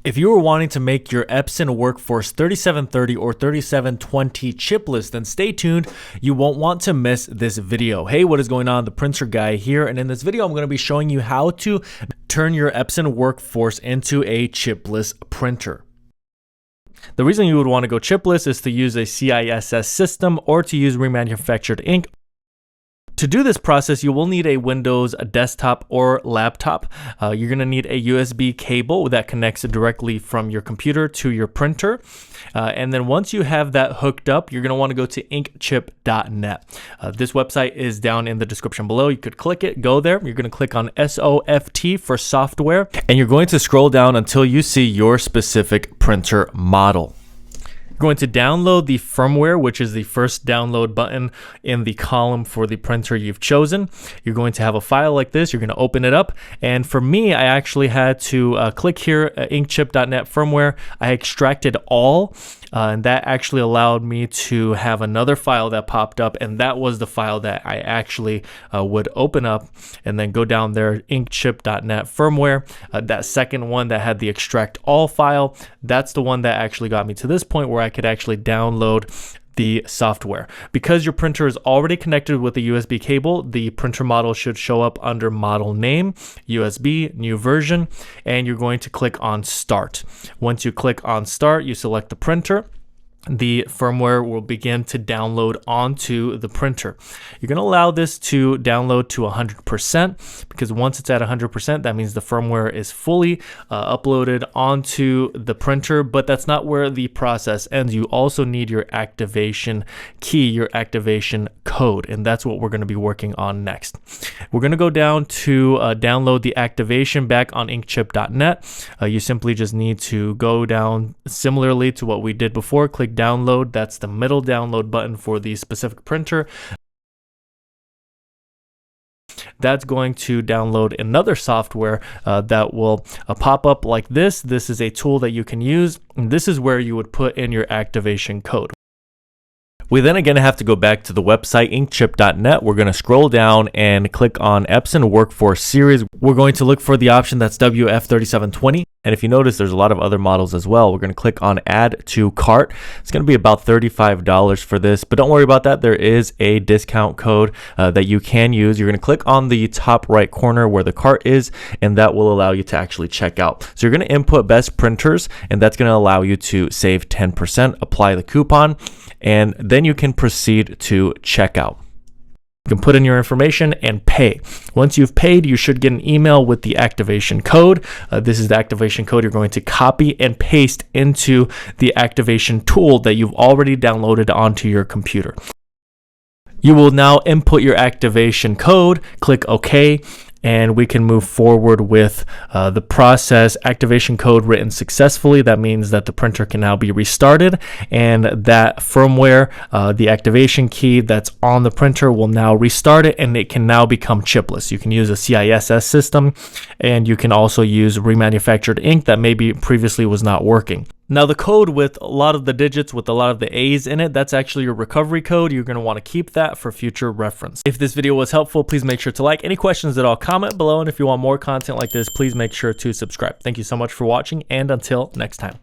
If you are wanting to make your Epson Workforce 3730 or 3720 chipless, then stay tuned. You won't want to miss this video. Hey, what is going on? The printer guy here, and in this video I'm going to be showing you how to turn your Epson Workforce into a chipless printer. The reason you would want to go chipless is to use a CISS system or to use remanufactured ink. To do this process, you will need a Windows desktop or laptop. You're going to need a USB cable that connects directly from your computer to your printer. And then once you have that hooked up, you're going to want to go to inkchip.net. This website is down in the description below. You could click it, go there. You're going to click on SOFT for software, and you're going to scroll down until you see your specific printer model. You're going to download the firmware, which is the first download button in the column for the printer you've chosen. You're going to have a file like this. You're going to open it up. And for me, I actually had to click here, inkchip.net firmware. I extracted all, and that actually allowed me to have another file that popped up. And that was the file that I actually would open up and then go down there, inkchip.net firmware. That second one that had the extract all file, that's the one that actually got me to this point where I could actually download the software. Because your printer is already connected with a USB cable, the printer model should show up under model name, USB, new version, and you're going to click on start. Once you click on start, you select the printer. The firmware will begin to download onto the printer. You're going to allow this to download to 100% because once it's at 100%, that means the firmware is fully uploaded onto the printer, but that's not where the process ends. You also need your activation key, your activation code, and that's what we're going to be working on next. We're going to go down to download the activation back on inkchip.net. You simply just need to go down similarly to what we did before, click download. That's the middle download button for the specific printer. That's going to download another software that will pop up like this. This is a tool that you can use, and this is where you would put in your activation code. We then again have to go back to the website inkchip.net. We're going to scroll down and click on Epson Workforce Series. We're going to look for the option that's WF3720. And if you notice, there's a lot of other models as well. We're going to click on add to cart. It's going to be about $35 for this, but don't worry about that. There is a discount code that you can use. You're going to click on the top right corner where the cart is, and that will allow you to actually check out. So you're going to input best printers, and that's going to allow you to save 10%, apply the coupon, and then you can proceed to checkout. You can put in your information and pay. Once you've paid, you should get an email with the activation code. This is the activation code you're going to copy and paste into the activation tool that you've already downloaded onto your computer. You will now input your activation code, click OK, and we can move forward with the process. Activation code written successfully. That means that the printer can now be restarted, and that firmware, the activation key that's on the printer will now restart it, and it can now become chipless. You can use a CISS system, and you can also use remanufactured ink that maybe previously was not working. Now the code with a lot of the digits with a lot of the A's in it, that's actually your recovery code. You're going to want to keep that for future reference. If this video was helpful, please make sure to like. Any questions at all, comment below. And if you want more content like this, please make sure to subscribe. Thank you so much for watching, and until next time.